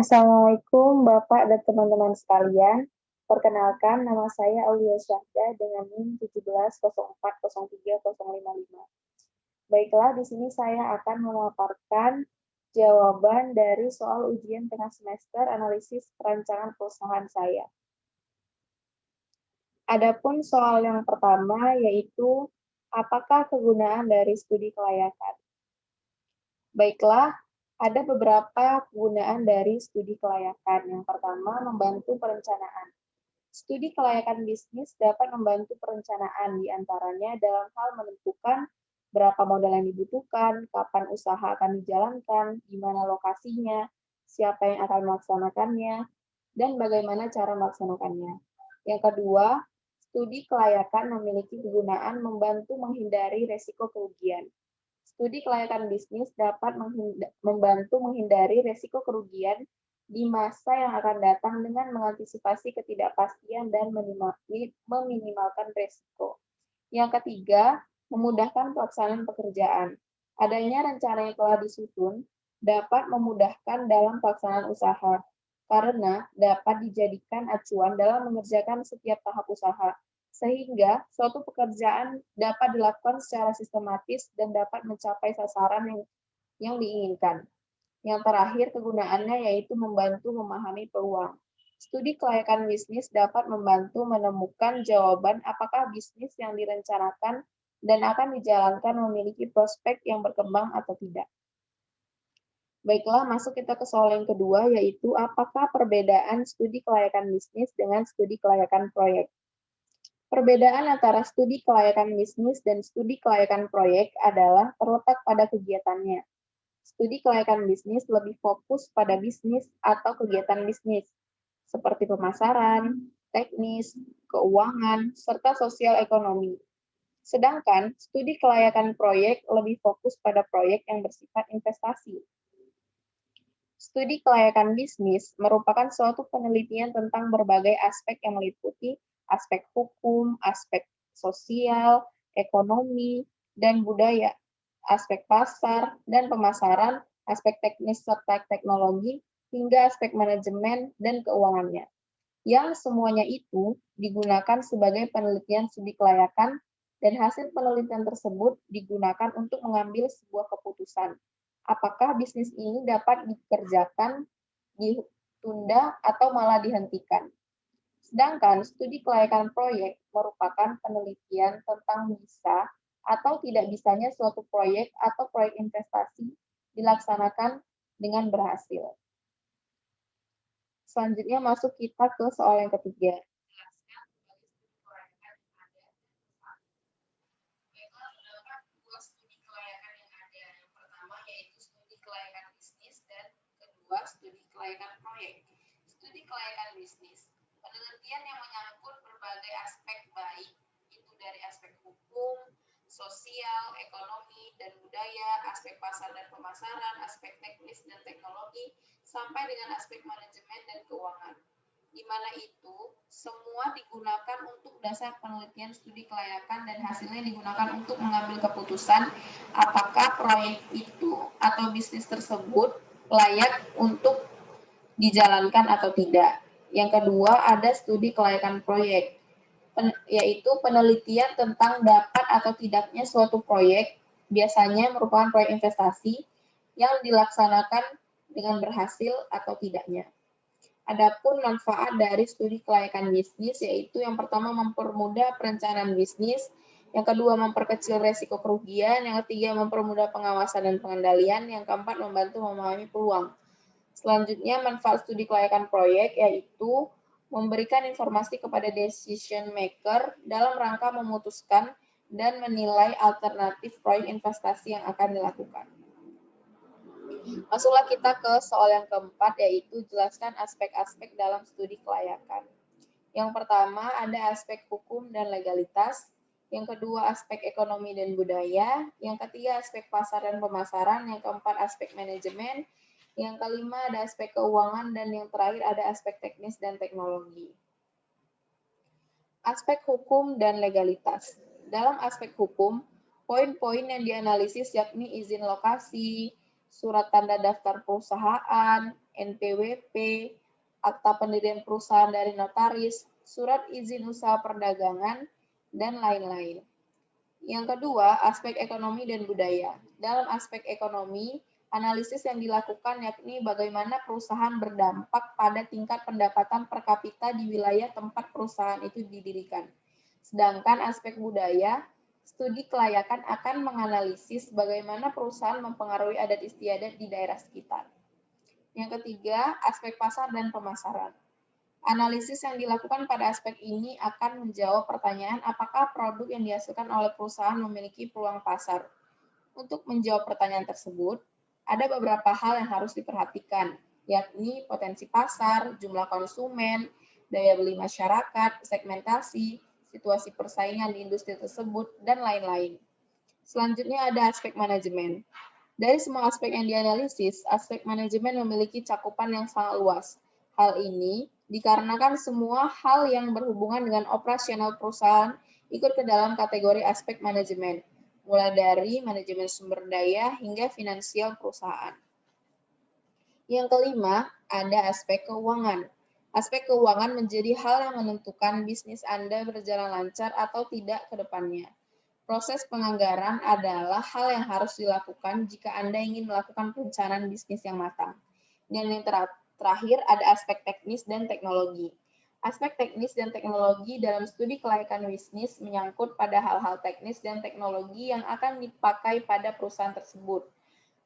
Assalamualaikum Bapak dan teman-teman sekalian. Perkenalkan, nama saya Aulia Syahda dengan NIM 170403055. Baiklah, di sini saya akan memaparkan jawaban dari soal ujian tengah semester analisis perancangan perusahaan saya. Adapun soal yang pertama yaitu apakah kegunaan dari studi kelayakan? Baiklah, ada beberapa kegunaan dari studi kelayakan. Yang pertama, membantu perencanaan. Studi kelayakan bisnis dapat membantu perencanaan, diantaranya dalam hal menentukan berapa modal yang dibutuhkan, kapan usaha akan dijalankan, di mana lokasinya, siapa yang akan melaksanakannya, dan bagaimana cara melaksanakannya. Yang kedua, studi kelayakan memiliki kegunaan membantu menghindari resiko kerugian. Studi kelayakan bisnis dapat membantu menghindari resiko kerugian di masa yang akan datang dengan mengantisipasi ketidakpastian dan meminimalkan resiko. Yang ketiga, memudahkan pelaksanaan pekerjaan. Adanya rencana yang telah disusun dapat memudahkan dalam pelaksanaan usaha, karena dapat dijadikan acuan dalam mengerjakan setiap tahap usaha, sehingga suatu pekerjaan dapat dilakukan secara sistematis dan dapat mencapai sasaran yang diinginkan. Yang terakhir, kegunaannya yaitu membantu memahami peluang. Studi kelayakan bisnis dapat membantu menemukan jawaban apakah bisnis yang direncanakan dan akan dijalankan memiliki prospek yang berkembang atau tidak. Baiklah, masuk kita ke soal yang kedua, yaitu apakah perbedaan studi kelayakan bisnis dengan studi kelayakan proyek? Perbedaan antara studi kelayakan bisnis dan studi kelayakan proyek adalah terletak pada kegiatannya. Studi kelayakan bisnis lebih fokus pada bisnis atau kegiatan bisnis, seperti pemasaran, teknis, keuangan, serta sosial ekonomi. Sedangkan studi kelayakan proyek lebih fokus pada proyek yang bersifat investasi. Studi kelayakan bisnis merupakan suatu penelitian tentang berbagai aspek yang meliputi aspek hukum, aspek sosial, ekonomi, dan budaya, aspek pasar dan pemasaran, aspek teknis serta teknologi, hingga aspek manajemen dan keuangannya. Yang semuanya itu digunakan sebagai penelitian studi kelayakan dan hasil penelitian tersebut digunakan untuk mengambil sebuah keputusan. Apakah bisnis ini dapat dikerjakan, ditunda, atau malah dihentikan. Sedangkan studi kelayakan proyek merupakan penelitian tentang bisa atau tidak bisanya suatu proyek atau proyek investasi dilaksanakan dengan berhasil. Selanjutnya masuk kita ke soal yang ketiga. Studi kelayakan proyek. Studi kelayakan bisnis. Penelitian yang menyangkut berbagai aspek baik, itu dari aspek hukum, sosial, ekonomi, dan budaya, aspek pasar dan pemasaran, aspek teknis dan teknologi, sampai dengan aspek manajemen dan keuangan. Di mana itu semua digunakan untuk dasar penelitian studi kelayakan dan hasilnya digunakan untuk mengambil keputusan apakah proyek itu atau bisnis tersebut layak untuk dijalankan atau tidak. Yang kedua, ada studi kelayakan proyek, yaitu penelitian tentang dapat atau tidaknya suatu proyek, biasanya merupakan proyek investasi, yang dilaksanakan dengan berhasil atau tidaknya. Adapun manfaat dari studi kelayakan bisnis, yaitu yang pertama mempermudah perencanaan bisnis, yang kedua memperkecil resiko kerugian, yang ketiga mempermudah pengawasan dan pengendalian, yang keempat membantu memahami peluang. Selanjutnya, manfaat studi kelayakan proyek yaitu memberikan informasi kepada decision maker dalam rangka memutuskan dan menilai alternatif proyek investasi yang akan dilakukan. Masuklah kita ke soal yang keempat, yaitu jelaskan aspek-aspek dalam studi kelayakan. Yang pertama, ada aspek hukum dan legalitas. Yang kedua, aspek ekonomi dan budaya. Yang ketiga, aspek pasar dan pemasaran. Yang keempat, aspek manajemen. Yang kelima, ada aspek keuangan. Dan yang terakhir, ada aspek teknis dan teknologi. Aspek hukum dan legalitas. Dalam aspek hukum, poin-poin yang dianalisis yakni izin lokasi, surat tanda daftar perusahaan, NPWP, akta pendirian perusahaan dari notaris, surat izin usaha perdagangan, dan lain-lain. Yang kedua, aspek ekonomi dan budaya. Dalam aspek ekonomi, analisis yang dilakukan yakni bagaimana perusahaan berdampak pada tingkat pendapatan per kapita di wilayah tempat perusahaan itu didirikan. Sedangkan aspek budaya, studi kelayakan akan menganalisis bagaimana perusahaan mempengaruhi adat istiadat di daerah sekitar. Yang ketiga, aspek pasar dan pemasaran. Analisis yang dilakukan pada aspek ini akan menjawab pertanyaan apakah produk yang dihasilkan oleh perusahaan memiliki peluang pasar. Untuk menjawab pertanyaan tersebut, ada beberapa hal yang harus diperhatikan, yakni potensi pasar, jumlah konsumen, daya beli masyarakat, segmentasi, situasi persaingan di industri tersebut, dan lain-lain. Selanjutnya ada aspek manajemen. Dari semua aspek yang dianalisis, aspek manajemen memiliki cakupan yang sangat luas. Hal ini dikarenakan semua hal yang berhubungan dengan operasional perusahaan ikut ke dalam kategori aspek manajemen, mulai dari manajemen sumber daya hingga finansial perusahaan. Yang kelima, ada aspek keuangan. Aspek keuangan menjadi hal yang menentukan bisnis Anda berjalan lancar atau tidak ke depannya. Proses penganggaran adalah hal yang harus dilakukan jika Anda ingin melakukan perencanaan bisnis yang matang. Dan yang terakhir ada aspek teknis dan teknologi. Aspek teknis dan teknologi dalam studi kelayakan bisnis menyangkut pada hal-hal teknis dan teknologi yang akan dipakai pada perusahaan tersebut.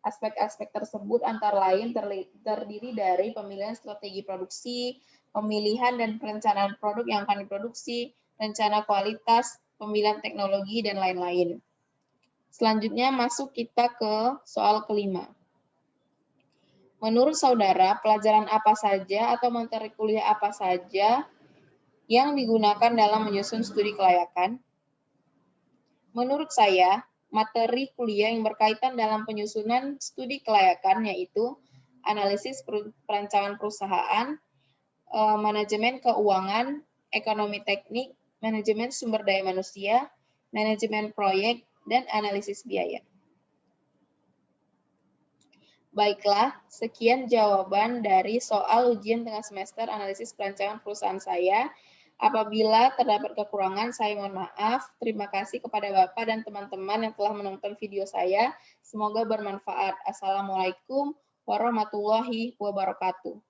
Aspek-aspek tersebut antara lain terdiri dari pemilihan strategi produksi, pemilihan dan perencanaan produk yang akan diproduksi, rencana kualitas, pemilihan teknologi, dan lain-lain. Selanjutnya masuk kita ke soal kelima. Menurut saudara, pelajaran apa saja atau materi kuliah apa saja yang digunakan dalam menyusun studi kelayakan? Menurut saya, materi kuliah yang berkaitan dalam penyusunan studi kelayakan yaitu analisis perancangan perusahaan, manajemen keuangan, ekonomi teknik, manajemen sumber daya manusia, manajemen proyek, dan analisis biaya. Baiklah, sekian jawaban dari soal ujian tengah semester analisis perancangan perusahaan saya. Apabila terdapat kekurangan, saya mohon maaf. Terima kasih kepada Bapak dan teman-teman yang telah menonton video saya. Semoga bermanfaat. Assalamualaikum warahmatullahi wabarakatuh.